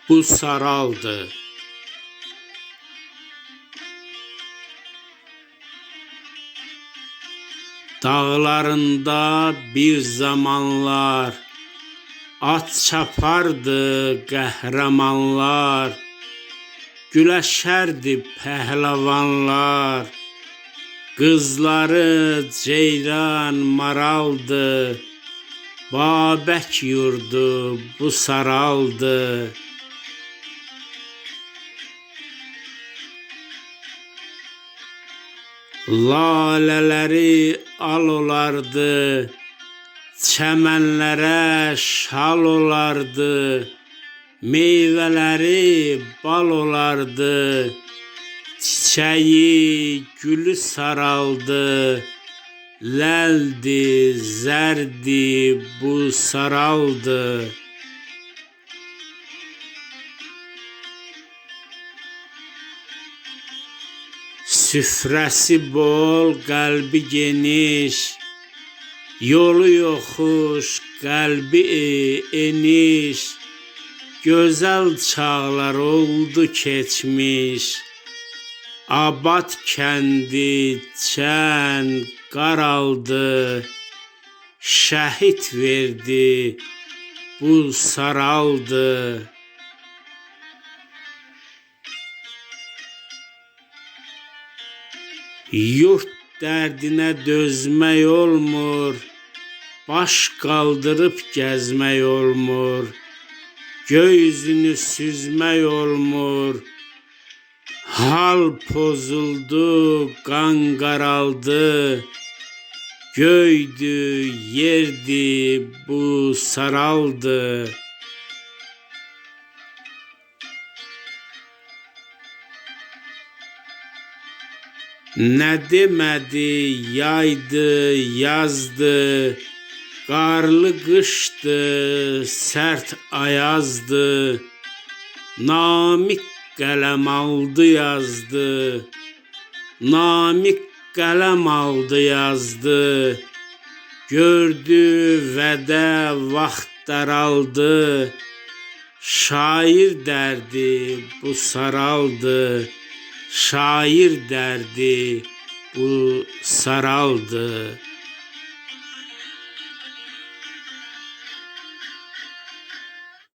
bu saraldı. Dağlarında bir zamanlar at çapardı qəhrəmanlar, güləşərdi pəhləvanlar, qızları ceyran maraldı, Babək yurdu bu saraldı. Lalələri al olardı, çəmənlərə şal olardı, meyvələri bal olardı, çiçəyi gülü saraldı, ləldi, zərdi bu saraldı. Süfrəsi bol, qəlbi geniş, yolu yoxuş, qəlbi eniş, gözəl çağlar oldu keçmiş, Abad kəndi çən qaraldı, şəhid verdi bu saraldı. Yurt dərdinə dözmək olmur, baş qaldırıb gəzmək olmur, göy üzünü süzmək olmur, hal pozuldu, qan qaraldı, göydü, yerdi bu saraldı. Nə demədi, yaydı, yazdı, qarlı qışdı, sərt ayazdı, Namiq qələm aldı yazdı, Namiq qələm aldı yazdı, gördü vədə vaxt daraldı, şair dərdi bu saraldı. Şair dərdi bu saraldı.